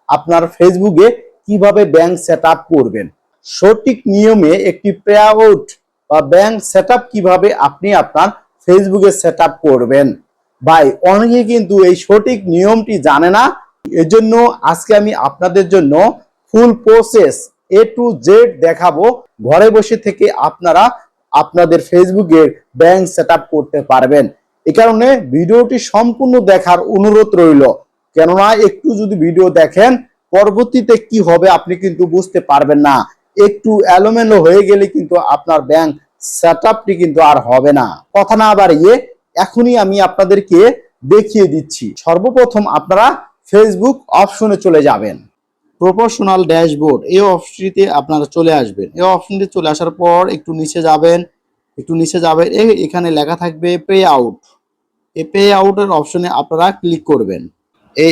আপনার ফেসবুকে কিভাবে ব্যাংক সেট আপ করবেন, সঠিক নিয়মে একটি পে আউট বা ব্যাংক সেট আপ কিভাবে আপনি আপনার ফেসবুকে সেট আপ করবেন। ভাই, অনেকে কিন্তু এই সঠিক নিয়মটি জানে না। এজন্য আজকে আমি আপনাদের জন্য ফুল প্রসেস A to Z দেখাবো। ঘরে বসে থেকে আপনারা আপনাদের ফেসবুকের ব্যাংক সেট আপ করতে পারবেন। এই কারণে ভিডিওটি সম্পূর্ণ দেখার অনুরোধ রইল, কেননা একটু যদি ভিডিও দেখেন পরবর্তীতে কি হবে আপনি কিন্তু বুঝতে পারবেন না। একটু এলোমেলো হয়ে গেলে কিন্তু আপনার ব্যাংক সেট আপটি কিন্তু আর হবে না। কথা না বাড়িয়ে এখনই আমি আপনাদেরকে দেখিয়ে দিচ্ছি। সর্বপ্রথম আপনারা ফেসবুক অপশনে চলে যাবেন। প্রফেশনাল ড্যাশবোর্ড এই অপশনটিতে আপনারা চলে আসবেন। এই অপশনটি চলে আসার পর একটু নিচে যাবেন, এখানে লেখা থাকবে পে আউট। এই পে আউটের অপশনে আপনারা ক্লিক করবেন।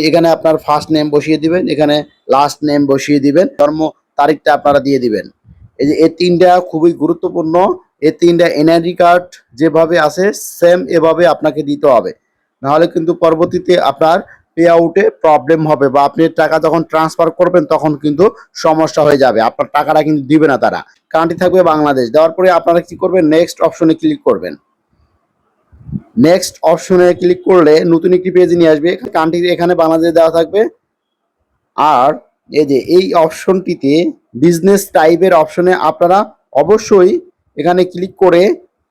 এখানে আপনার ফার্স্ট নেম বসিয়ে দিবেন, এখানে লাস্ট নেম বসিয়ে দিবেন, জন্ম তারিখটা আপনারা দিয়ে দিবেন। এই তিনটা খুবই গুরুত্বপূর্ণ। এই তিনটা এনআইডি কার্ড যেভাবে আছে সেম এভাবে আপনাকে দিতে হবে, নাহলে কিন্তু পরবর্তীতে আপনার পে আউটে প্রবলেম হবে বা আপনি টাকা যখন ট্রান্সফার করবেন তখন কিন্তু সমস্যা হয়ে যাবে, আপনার টাকাটা কিন্তু দিবে না তারা। কান্ট্রি থাকবে বাংলাদেশ। দেওয়ার পরে আপনারা কি করবেন, নেক্সট অপশনে ক্লিক করবেন। নেক্সট অপশনে ক্লিক করলে নতুন একটি পেজ নিয়ে আসবে। কান্ট্রি এখানে বাংলাদেশ দেওয়া থাকবে। আর এই অপশনটিতে বিজনেস টাইপের অপশনে আপনারা অবশ্যই এখানে ক্লিক করে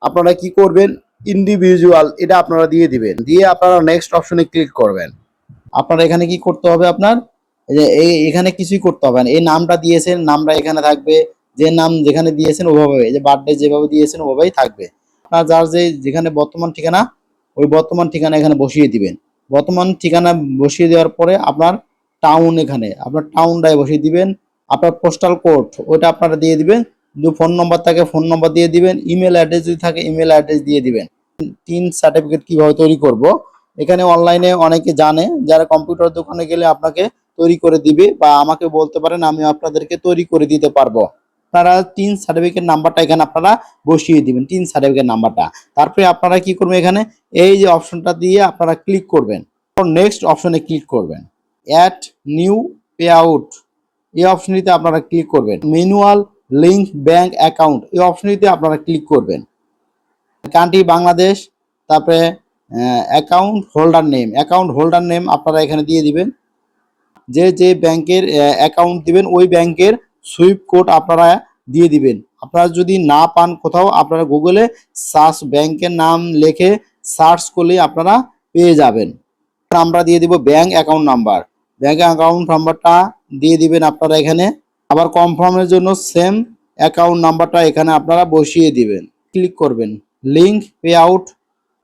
আপনারা কি করবেন, ইন্ডিভিজুয়াল এটা আপনারা দিয়ে দিবেন। দিয়ে আপনারা নেক্সট অপশনে ক্লিক করবেন। আপনারা এখানে কি করতে হবে, আপনার এখানে কিছুই করতে হবে না। এই নামটা দিয়েছেন, নামটা এখানে থাকবে, যে নাম যেখানে দিয়েছেন ওভাবে, যে বার্থডে যেভাবে দিয়েছেন ওভাবেই থাকবে। আপনার যার যেখানে বর্তমান ঠিকানা, ওই বর্তমান ঠিকানা এখানে বসিয়ে দিবেন। বর্তমান ঠিকানা বসিয়ে দেওয়ার পরে আপনার টাউন, এখানে আপনার টাউনটাই বসিয়ে দিবেন। আপনার পোস্টাল কোড ওইটা আপনারা দিয়ে দিবেন। যদি ফোন নম্বর থাকে ফোন নম্বর দিয়ে দিবেন। ইমেল অ্যাড্রেস যদি থাকে ইমেল অ্যাড্রেস দিয়ে দিবেন। টিন সার্টিফিকেট কিভাবে তৈরি করব, এখানে অনলাইনে অনেকে জানে, যারা কম্পিউটার দোকানে গেলে আপনাকে তৈরি করে দিবে, বা আমাকে বলতে পারেন, আমি আপনাদেরকে তৈরি করে দিতে পারবো। আপনারা টিন সার্টিফিকেট নাম্বারটা এখানে আপনারা বসিয়ে দিবেন, টিন সার্টিফিকেট নাম্বারটা। তারপরে আপনারা কি করবেন, এখানে এই যে অপশনটা দিয়ে আপনারা ক্লিক করবেন, নেক্সট অপশনে ক্লিক করবেন। অ্যাড নিউ পে আউট এই অপশনটিতে আপনারা ক্লিক করবেন। ম্যানুয়াল লিঙ্ক ব্যাংক অ্যাকাউন্ট এই অপশনটিতে আপনারা ক্লিক করবেন। কান্ট্রি বাংলাদেশ, তারপরে অ্যাকাউন্ট হোল্ডার নেম আপনারা এখানে দিয়ে দিবেন। যে ব্যাংকের অ্যাকাউন্ট দিবেন ওই ব্যাংকের সুইফট কোড আপনারা দিয়ে দিবেন। আপনারা যদি না পান কোথাও, আপনারা গুগলে সার্চ ব্যাংকের নাম লিখে সার্চ করলে আপনারা পেয়ে যাবেন। আমরা দিয়ে দিব bank account number. Bank account নাম্বারটা দিয়ে দিবেন আপনারা এখানে। আবার কনফার্মের জন্য সেম অ্যাকাউন্ট নাম্বারটা এখানে আপনারা বসিয়ে দিবেন। ক্লিক করবেন। Link pay out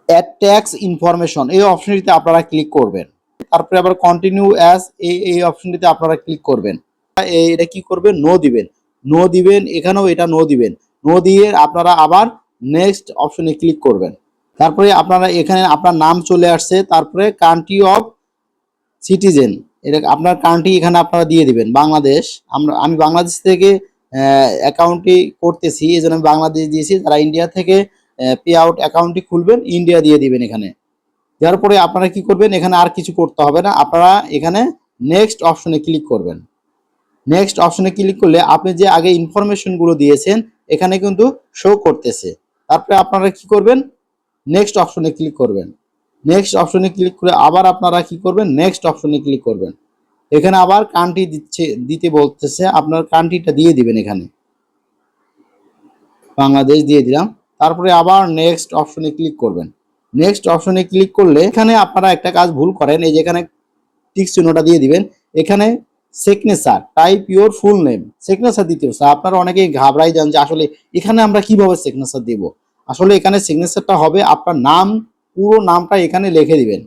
add tax information এই অপশনটিতে আপনারা ক্লিক করবেন। তারপরে আবার কন্টিনিউ অ্যাজ এই অপশনটিতে আপনারা ক্লিক করবেন। এটা কি করবেন, নো দিবেন, এখানেও এটা নো দিবেন। নো দিয়ে আপনারা আবার নেক্সট অপশনে ক্লিক করবেন। তারপরে আপনারা এখানে আপনার নাম চলে আসছে, তারপরে কান্ট্রি অফ সিটিজেন, এটা আপনার কান্ট্রি এখানে আপনারা দিয়ে দিবেন বাংলাদেশ। আমি বাংলাদেশ থেকে অ্যাকাউন্টটি করতেছি, এই জন্য আমি বাংলাদেশ দিয়েছি। যারা ইন্ডিয়া থেকে পে আউট অ্যাকাউন্টটি খুলবেন ইন্ডিয়া দিয়ে দিবেন এখানে। দেওয়ার পরে আপনারা কি করবেন, এখানে আর কিছু করতে হবে না, আপনারা এখানে নেক্সট অপশনে ক্লিক করবেন। নেক্সট অপশনে ক্লিক করলে আপনি যে আগে ইনফরমেশনগুলো দিয়েছেন এখানে কিন্তু শো করতেছে। তারপরে আপনারা কি করবেন, নেক্সট অপশনে ক্লিক করবেন। নেক্সট অপশনে ক্লিক করে আবার আপনারা কি করবেন, নেক্সট অপশনে ক্লিক করবেন। এখানে আবার কান্ট্রি দিতে বলতেছে, আপনার কান্ট্রিটা দিয়ে দিবেন। এখানে বাংলাদেশ দিয়ে দিলাম। তারপরে আবার নেক্সট অপশনে ক্লিক করবেন। নেক্সট অপশনে ক্লিক করলে এখানে আপনারা একটা কাজ ভুল করেন, এই যে এখানে টিক চিহ্নটা দিয়ে দিবেন। এখানে signature type your full name, signature দিতে হচ্ছে। আপনারা অনেকেই ঘাবড়াই যান যে আসলে এখানে আমরা কিভাবে সিগনেচার দিব। আসলে এখানে সিগনেচারটা হবে আপনার নাম, পুরো নামটা এখানে লিখে দিবেন।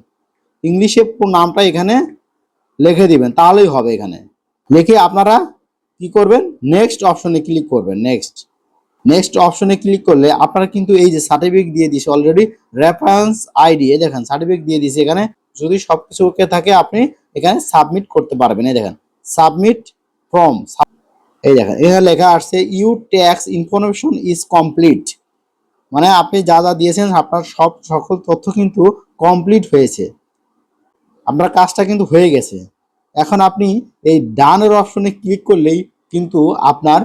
ইংলিশে পুরো নামটা এখানে লিখে দিবেন, তাহলেই হবে। এখানে লিখে আপনারা কি করবেন, নেক্সট অপশনে ক্লিক করবেন। নেক্সট অপশনে ক্লিক করলে আপনারা কিন্তু এই যে সার্টিফিকেট দিয়ে দিয়েছে অলরেডি, রেফারেন্স আইডি, এই দেখেন সার্টিফিকেট দিয়ে দিয়েছে। এখানে যদি সবকিছু ওকে থাকে আপনি এখানে সাবমিট করতে পারবেন। এই দেখেন সাবমিট ফর্ম, এই দেখেন এখানে লেখা আসছে you tax information is complete, মানে আপনি যা যা দিয়েছেন আপনার সকল তথ্য কিন্তু কমপ্লিট হয়েছে, আপনার কাজটা কিন্তু হয়ে গেছে। এখন আপনি এই ডানের অপশনে ক্লিক করলেই কিন্তু আপনার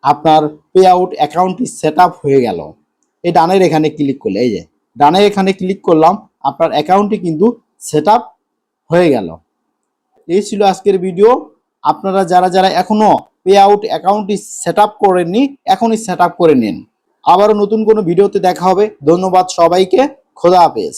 আপনার পে আউট অ্যাকাউন্টটি সেট আপ হয়ে গেল। এই ডানের এখানে ক্লিক করলে, এই যে ডানের এখানে ক্লিক করলাম, আপনার অ্যাকাউন্টটি কিন্তু সেট আপ হয়ে গেল। এই ছিল আজকের ভিডিও। আপনারা যারা যারা এখনো পে আউট অ্যাকাউন্টটি সেট আপ করেননি, এখনই সেট আপ করে নিন। আবারও নতুন কোনো ভিডিওতে দেখা হবে। ধন্যবাদ সবাইকে। খোদা হাফেজ।